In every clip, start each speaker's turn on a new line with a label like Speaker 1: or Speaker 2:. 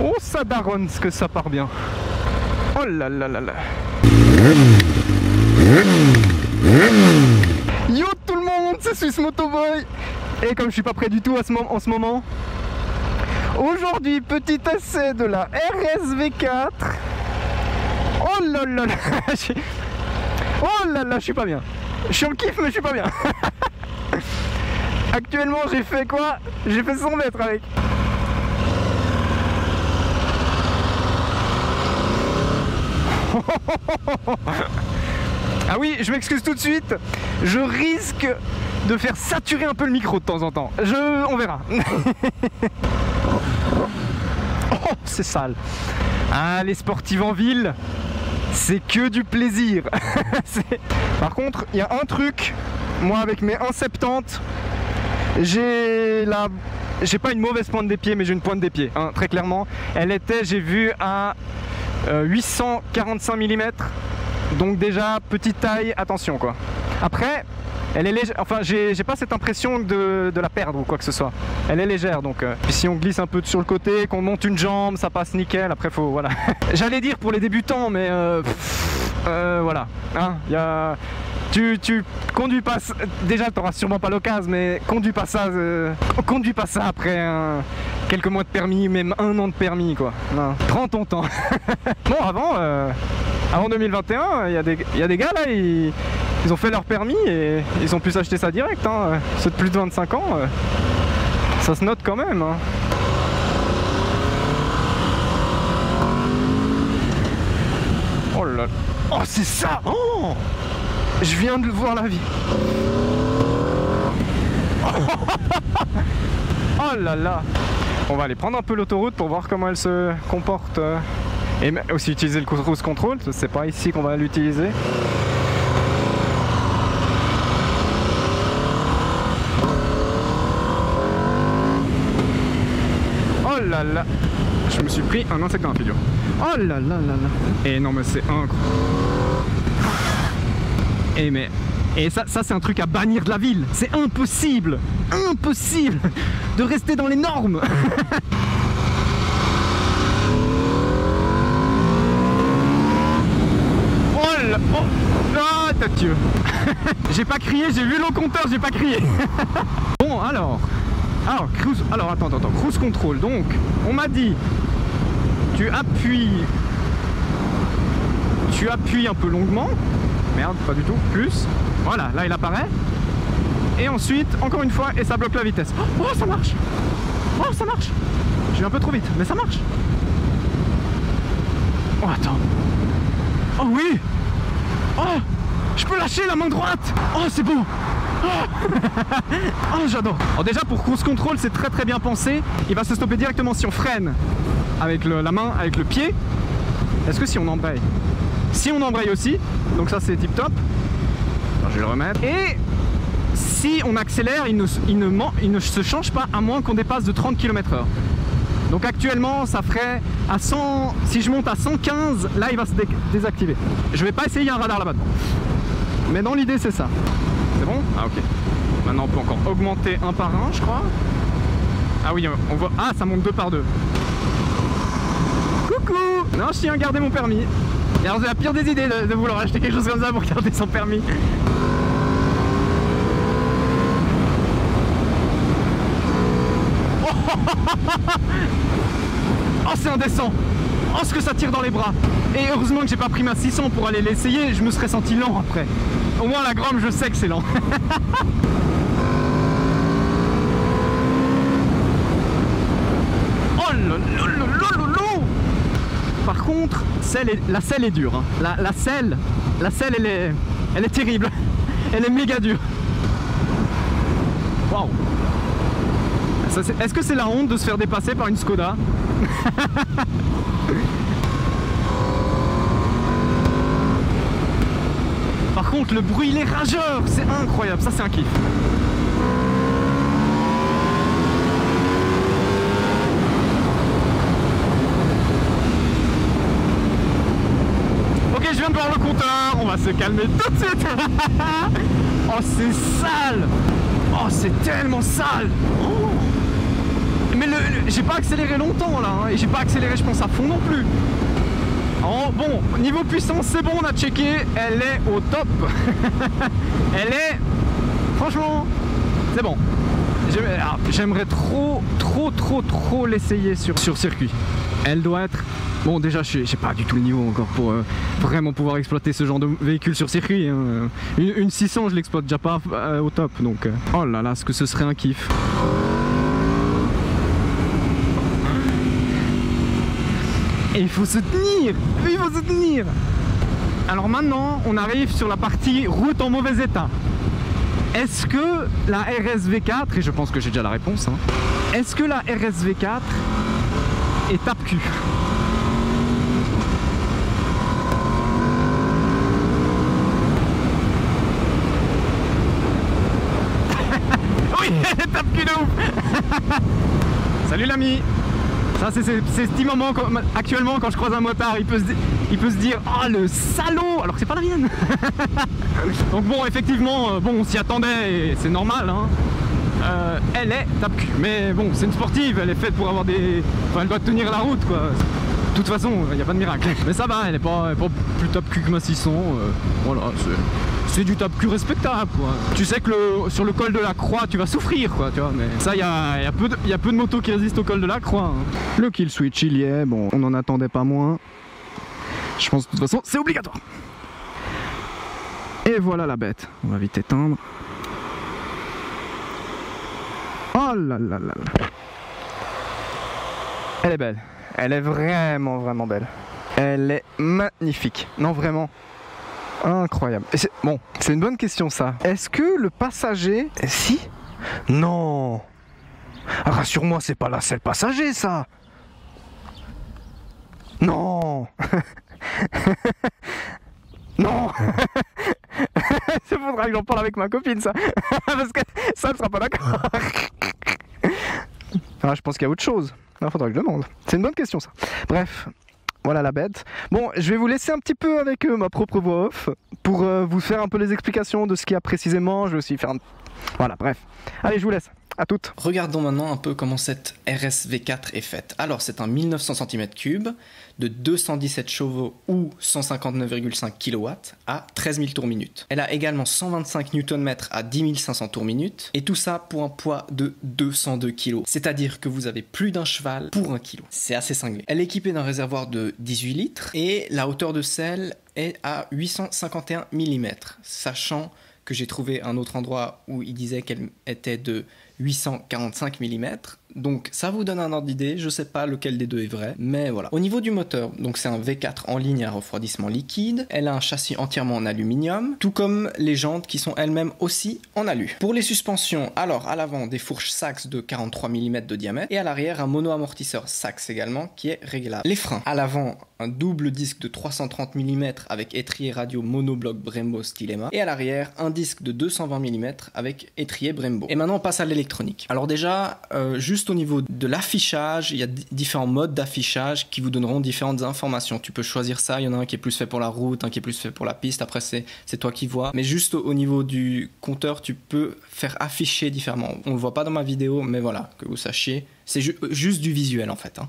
Speaker 1: Oh, ça daronne ce que ça part bien. Oh là là là là. Yo tout le monde, c'est Swiss Motoboy. Et comme je suis pas prêt du tout en ce moment, aujourd'hui petit essai de la RSV4. Oh là là là. Oh là là, je suis pas bien. Je suis en kiff mais je suis pas bien. Actuellement j'ai fait quoi? J'ai fait 100 mètres avec. Ah oui, je m'excuse tout de suite. Je risque de faire saturer un peu le micro de temps en temps. On verra. Oh, c'est sale. Ah, les sportives en ville, c'est que du plaisir. Par contre, il y a un truc. Moi, avec mes 1,70, j'ai pas une mauvaise pointe des pieds, mais j'ai une pointe des pieds, hein, très clairement. Elle était, j'ai vu, à 845 mm. Donc déjà, petite taille, attention quoi. Après, elle est légère, enfin j'ai pas cette impression de la perdre ou quoi que ce soit. Elle est légère donc, puis si on glisse un peu sur le côté, qu'on monte une jambe, ça passe nickel, après faut, voilà. J'allais dire pour les débutants, mais voilà. Hein, tu conduis pas, déjà t'auras sûrement pas l'occasion, mais conduis pas ça après quelques mois de permis, même 1 an de permis quoi. Non. Prends ton temps. Bon, avant 2021, il y a des gars là, ils ont fait leur permis et ils ont pu s'acheter ça direct. Hein. Ceux de plus de 25 ans, ça se note quand même. Hein. Oh là là. Oh, c'est ça. Oh, je viens de voir la vie. Oh là là. On va aller prendre un peu l'autoroute pour voir comment elle se comporte. Et aussi utiliser le cruise control, c'est pas ici qu'on va l'utiliser. Oh là là. Je me suis pris un insecte dans la figure. Oh là là là là. Et non mais c'est incroyable. Et ça c'est un truc à bannir de la ville. C'est impossible. Impossible de rester dans les normes. Oh, ah, t'as Dieu. J'ai pas crié, j'ai vu le compteur, j'ai pas crié. Bon, alors cruise, attends, cruise control. Donc, on m'a dit, tu appuies un peu longuement. Merde, pas du tout. Plus, voilà, là il apparaît. Et ensuite, encore une fois, et ça bloque la vitesse. Oh, ça marche. Oh, ça marche. Je vais un peu trop vite, mais ça marche. Oh, attends. Oh oui. Oh, je peux lâcher la main droite. Oh, c'est beau. Oh, j'adore. Alors déjà pour cruise control, c'est très bien pensé. Il va se stopper directement si on freine avec la main, avec le pied. Est-ce que si on embraye? Si on embraye aussi, donc ça c'est tip top. Alors, je vais le remettre. Et si on accélère, il ne se change pas à moins qu'on dépasse de 30 km/h. Donc actuellement ça ferait à 100, si je monte à 115, là il va se désactiver. Je vais pas essayer un radar là-bas. Mais dans l'idée c'est ça. C'est bon? Ah ok. Maintenant on peut encore augmenter un par un je crois. Ah oui on voit, ah ça monte 2 par 2. Coucou. Non je tiens à garder mon permis. Et alors c'est la pire des idées de vouloir acheter quelque chose comme ça pour garder son permis. Oh c'est indécent. Oh ce que ça tire dans les bras. Et heureusement que j'ai pas pris ma 600 pour aller l'essayer. Je me serais senti lent après. Au moins la Grom je sais que c'est lent. Oh lolo. Par contre la selle est dure hein. La selle elle est terrible. Elle est méga dure. Waouh. Est-ce que c'est la honte de se faire dépasser par une Skoda? Par contre le bruit il est rageur, c'est incroyable, ça c'est un kiff. Ok je viens de voir le compteur, on va se calmer tout de suite. Oh c'est sale. Oh c'est tellement sale. Oh. Mais j'ai pas accéléré longtemps là, hein, et j'ai pas accéléré je pense à fond non plus. Oh, bon, niveau puissance c'est bon, on a checké, elle est au top. Elle est, franchement, c'est bon. J'aimerais trop l'essayer sur circuit. Elle doit être... Bon déjà j'ai pas du tout le niveau encore pour vraiment pouvoir exploiter ce genre de véhicule sur circuit, hein. Une 600 je l'exploite déjà pas au top donc... Oh là là, ce que ce serait un kiff. Et il faut se tenir. Il faut se tenir. Alors maintenant on arrive sur la partie route en mauvais état. Est-ce que la RSV4, et je pense que j'ai déjà la réponse, hein, est-ce que la RSV4 est tape-cul? Oui, elle est tape-cul de ouf. Salut l'ami. Ça c'est ce petit moment actuellement quand je croise un motard, il peut se dire ah le salaud, alors que c'est pas la mienne. Donc bon, effectivement, bon, on s'y attendait et c'est normal, hein. Elle est tape-cul, mais bon, c'est une sportive, elle est faite pour avoir des... Enfin, elle doit tenir la route quoi. De toute façon, il n'y a pas de miracle. Mais ça va, elle est pas plus tape-cul que ma 600. Voilà, c'est du tape-cul respectable quoi. Tu sais que sur le col de la Croix tu vas souffrir quoi, tu vois, mais ça il y a peu de motos qui résistent au col de la Croix, hein. Le kill switch il y est, bon on n'en attendait pas moins. Je pense de toute façon c'est obligatoire. Et voilà la bête, on va vite éteindre. Oh là là là là. Elle est belle, elle est vraiment belle. Elle est magnifique, non vraiment. Incroyable. Bon, c'est une bonne question ça. Est-ce que le passager... Si? Non. Rassure-moi, c'est pas la selle passager ça. Non. Non. Il faudra que j'en parle avec ma copine ça. Parce que ça ne sera pas d'accord. Ah, je pense qu'il y a autre chose. Il faudra que je demande. C'est une bonne question ça. Bref. Voilà la bête. Bon, je vais vous laisser un petit peu avec ma propre voix off pour vous faire un peu les explications de ce qu'il y a précisément. Je vais aussi faire un... Voilà, bref. Allez, je vous laisse. À toutes.
Speaker 2: Regardons maintenant un peu comment cette RSV4 est faite. Alors, c'est un 1900 cm3 de 217 chevaux ou 159,5 kW à 13 000 tours minute. Elle a également 125 Nm à 10 500 tours minute et tout ça pour un poids de 202 kg. C'est-à-dire que vous avez plus d'un cheval pour 1 kg. C'est assez cinglé. Elle est équipée d'un réservoir de 18 litres et la hauteur de selle est à 851 mm, sachant que j'ai trouvé un autre endroit où il disait qu'elle était de 845 mm. Donc ça vous donne un ordre d'idée, je sais pas lequel des deux est vrai, mais voilà. Au niveau du moteur, donc c'est un V4 en ligne à refroidissement liquide, elle a un châssis entièrement en aluminium, tout comme les jantes qui sont elles-mêmes aussi en alu. Pour les suspensions, alors à l'avant des fourches Sachs de 43 mm de diamètre, et à l'arrière un mono-amortisseur Sachs également qui est réglable. Les freins, à l'avant un double disque de 330 mm avec étrier radio monobloc Brembo Stylema, et à l'arrière un disque de 220 mm avec étrier Brembo. Et maintenant on passe à l'électronique. Alors déjà, juste au niveau de l'affichage, il y a différents modes d'affichage qui vous donneront différentes informations. Tu peux choisir ça, il y en a un qui est plus fait pour la route, un qui est plus fait pour la piste, après c'est toi qui vois. Mais juste au niveau du compteur, tu peux faire afficher différemment. On le voit pas dans ma vidéo, mais voilà, que vous sachiez. C'est juste du visuel en fait, hein.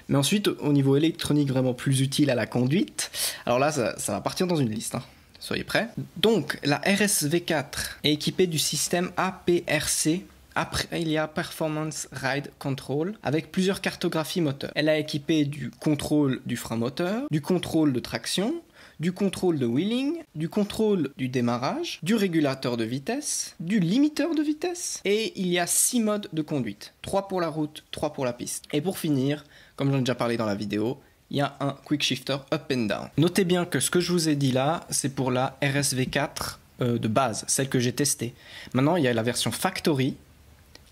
Speaker 2: Mais ensuite, au niveau électronique vraiment plus utile à la conduite, alors là, ça va partir dans une liste, hein. Soyez prêts. Donc, la RSV4 est équipée du système APRC. Après, il y a Performance Ride Control avec plusieurs cartographies moteurs. Elle est équipée du contrôle du frein moteur, du contrôle de traction, du contrôle de wheeling, du contrôle du démarrage, du régulateur de vitesse, du limiteur de vitesse et il y a 6 modes de conduite. 3 pour la route, 3 pour la piste. Et pour finir, comme j'en ai déjà parlé dans la vidéo, il y a un quick shifter up and down. Notez bien que ce que je vous ai dit là, c'est pour la RSV4 de base, celle que j'ai testée. Maintenant, il y a la version Factory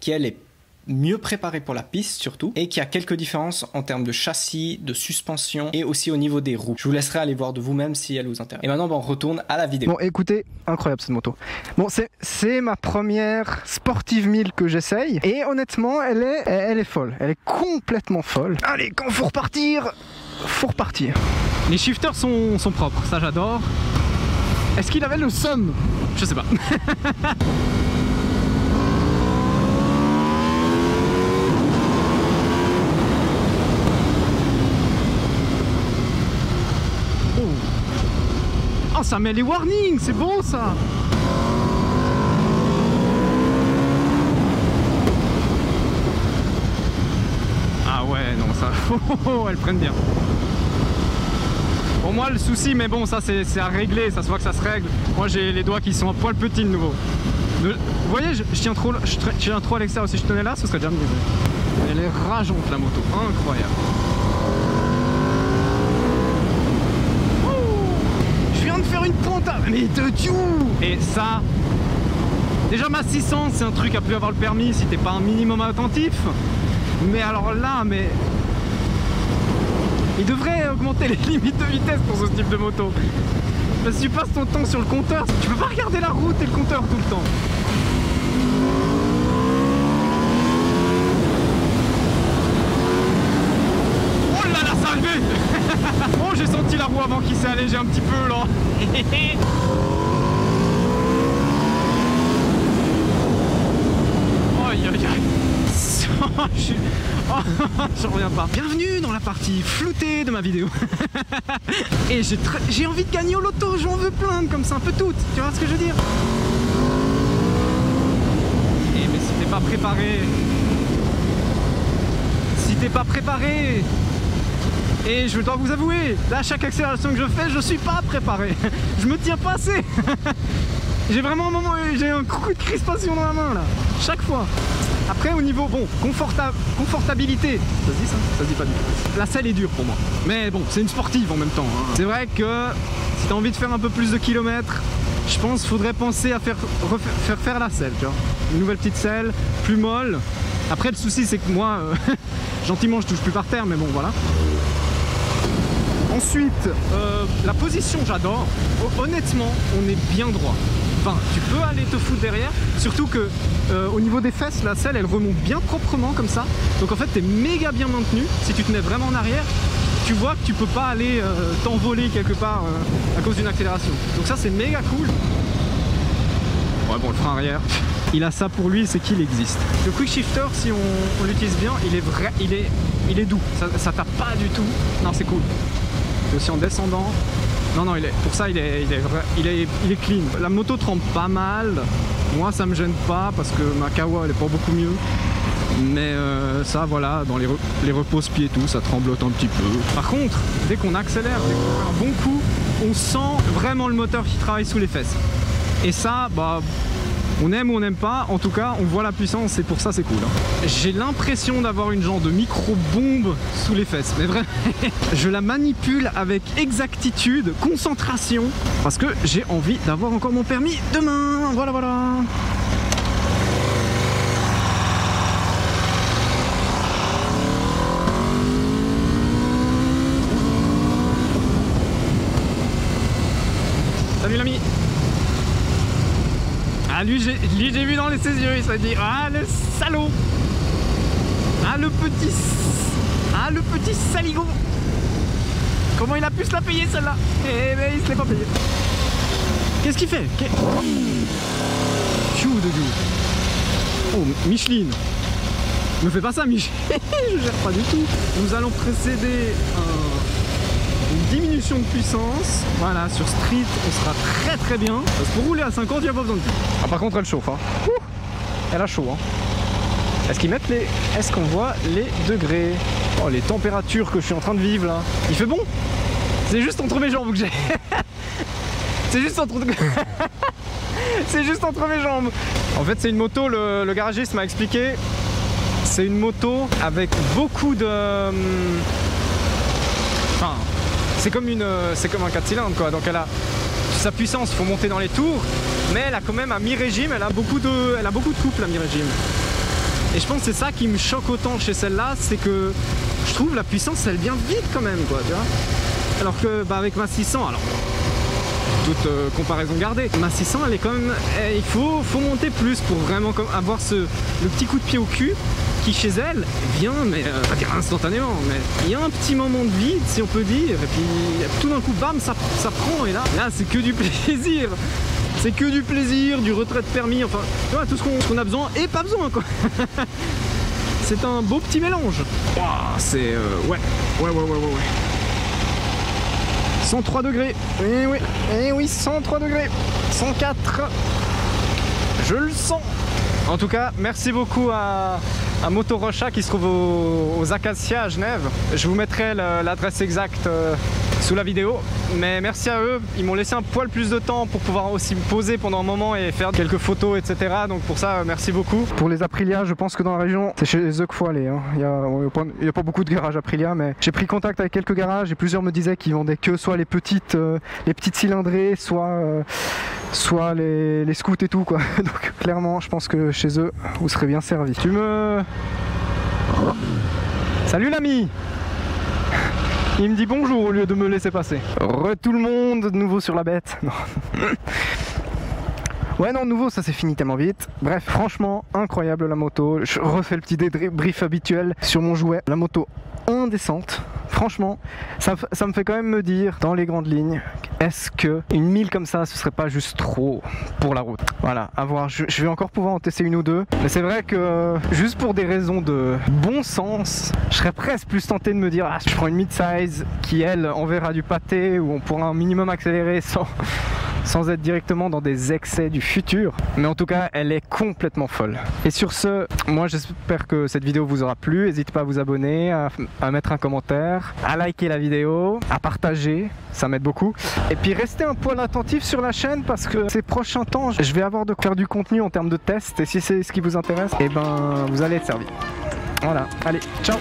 Speaker 2: qui elle est mieux préparée pour la piste surtout et qui a quelques différences en termes de châssis, de suspension et aussi au niveau des roues. Je vous laisserai aller voir de vous-même si elle vous intéresse. Et maintenant on retourne à la vidéo.
Speaker 1: Bon écoutez, incroyable cette moto. Bon c'est ma première Sportive 1000 que j'essaye et honnêtement elle est folle, elle est complètement folle. Allez, quand faut repartir, faut repartir. Les shifters sont propres, ça j'adore. Est-ce qu'il avait le somme? Je sais pas. Oh, ça met les warnings, c'est bon ça. Ah ouais, non, ça... elles prennent bien. Pour moi, le souci, mais bon, ça c'est à régler, ça se voit que ça se règle. Moi, j'ai les doigts qui sont un poil petits de nouveau. Vous voyez, je tiens trop à l'extérieur. Si je tenais là, ce serait déjà mieux. Elle est rageante la moto, incroyable. Je viens de faire une pente, mais de Dieu. Et ça, déjà ma 600, c'est un truc à plus avoir le permis si t'es pas un minimum attentif. Mais alors là, mais il devrait augmenter les limites de vitesse pour ce type de moto. Parce que tu passes ton temps sur le compteur, tu peux pas regarder la route et le compteur tout le temps. Oh là là, ça arrive. Oh, j'ai senti la roue avant qui s'est allégée un petit peu là. Aïe aïe aïe. J'en reviens pas. Bienvenue dans la partie floutée de ma vidéo. Et j'ai envie de gagner au loto, j'en veux plein comme ça, un peu toutes. Tu vois ce que je veux dire? Et mais si t'es pas préparé, et je dois vous avouer, là chaque accélération que je fais, je suis pas préparé. Je me tiens pas assez. J'ai vraiment un moment, j'ai un coup de crispation dans la main là, chaque fois. Après au niveau, bon, confortabilité, ça se dit ça? Ça se dit pas du tout. La selle est dure pour moi. Mais bon, c'est une sportive en même temps. Hein. C'est vrai que si t'as envie de faire un peu plus de kilomètres, je pense qu'il faudrait penser à faire la selle, tu vois. Une nouvelle petite selle, plus molle. Après le souci c'est que moi, gentiment je touche plus par terre, mais bon voilà. Ensuite, la position j'adore. Honnêtement, on est bien droit. Enfin, tu peux aller te foutre derrière, surtout que au niveau des fesses, la selle elle remonte bien proprement comme ça. Donc en fait, t'es méga bien maintenu. Si tu te mets vraiment en arrière, tu vois que tu peux pas aller t'envoler quelque part à cause d'une accélération. Donc ça, c'est méga cool. Ouais, bon, le frein arrière, il a ça pour lui, c'est qu'il existe. Le quick shifter, si on l'utilise bien, il est doux. Ça tape pas du tout. Non, c'est cool. Et aussi en descendant. Non, pour ça, il est clean. La moto trempe pas mal. Moi, ça me gêne pas parce que ma Kawa, elle est pas beaucoup mieux. Mais ça, voilà, dans les repose-pieds et tout, ça tremblote un petit peu. Par contre, dès qu'on accélère, dès qu'on fait un bon coup, on sent vraiment le moteur qui travaille sous les fesses. Et ça, bah, on aime ou on n'aime pas, en tout cas, on voit la puissance et pour ça, c'est cool. Hein. J'ai l'impression d'avoir une genre de micro-bombe sous les fesses, mais vraiment, je la manipule avec exactitude, concentration, parce que j'ai envie d'avoir encore mon permis demain. Voilà, voilà. Salut l'ami. Ah lui j'ai vu dans ses yeux, il s'est dit ah le salaud. Ah le petit saligo. Comment il a pu se la payer celle-là? Eh ben il se l'est pas payé. Qu'est-ce qu'il fait? Chou de Dieu. Oh Micheline. Ne fais pas ça Micheline. Je gère pas du tout. Nous allons précéder une diminution de puissance. Voilà, sur street on sera très très bien. Parce que pour rouler à 50 il n'y a pas besoin de tout. Ah par contre elle chauffe hein. Elle a chaud hein. Est-ce qu'on voit les degrés? Oh les températures que je suis en train de vivre là. Il fait bon. C'est juste entre mes jambes que j'ai. C'est juste entre c'est juste entre mes jambes. En fait c'est une moto, le garagiste m'a expliqué. C'est une moto avec beaucoup de... Enfin, c'est comme un 4 cylindres quoi. Donc elle a sa puissance, il faut monter dans les tours, mais elle a quand même un mi-régime, elle a beaucoup de couple à mi-régime. Et je pense que c'est ça qui me choque autant chez celle-là, c'est que je trouve la puissance elle vient vite quand même quoi, tu vois. Alors que bah, avec ma 600, alors toute comparaison gardée, ma 600 elle est quand même, il faut monter plus pour vraiment avoir le petit coup de pied au cul qui chez elle vient, mais pas dire instantanément, mais il y a un petit moment de vide si on peut dire, et puis tout d'un coup bam ça prend, et là c'est que du plaisir. C'est que du plaisir, du retrait de permis, enfin tu vois, tout ce qu'on a besoin et pas besoin quoi. C'est un beau petit mélange. Wow, c'est ouais. 103 degrés. Eh oui, 103 degrés. 104. Je le sens. En tout cas, merci beaucoup à Moto Rocha qui se trouve aux Acacias à Genève. Je vous mettrai l'adresse exacte sous la vidéo. Mais merci à eux, ils m'ont laissé un poil plus de temps pour pouvoir aussi me poser pendant un moment et faire quelques photos, etc. Donc pour ça, merci beaucoup. Pour les Aprilia, je pense que dans la région, c'est chez eux qu'il faut aller. Hein. Il n'y a pas beaucoup de garages Aprilia, mais j'ai pris contact avec quelques garages et plusieurs me disaient qu'ils vendaient que soit les petites cylindrées, soit les scouts et tout quoi. Donc clairement, je pense que chez eux, vous serez bien servi. Salut l'ami. Il me dit bonjour au lieu de me laisser passer. Tout le monde, de nouveau sur la bête. Non. Ouais non, nouveau ça s'est fini tellement vite. Bref, franchement, incroyable la moto. Je refais le petit débrief habituel sur mon jouet. La moto indécente. Franchement, ça me fait quand même me dire, dans les grandes lignes, est-ce que une 1000 comme ça, ce serait pas juste trop pour la route? Voilà, à voir. Je vais encore pouvoir en tester une ou deux. Mais c'est vrai que, juste pour des raisons de bon sens, je serais presque plus tenté de me dire, ah, je prends une mid-size qui, elle, enverra du pâté, où on pourra un minimum accélérer sans être directement dans des excès du futur. Mais en tout cas, elle est complètement folle. Et sur ce, moi j'espère que cette vidéo vous aura plu. N'hésitez pas à vous abonner, à mettre un commentaire, à liker la vidéo, à partager, ça m'aide beaucoup. Et puis restez un poil attentif sur la chaîne parce que ces prochains temps, je vais avoir de faire du contenu en termes de tests. Et si c'est ce qui vous intéresse, et ben vous allez être servi. Voilà, allez, ciao!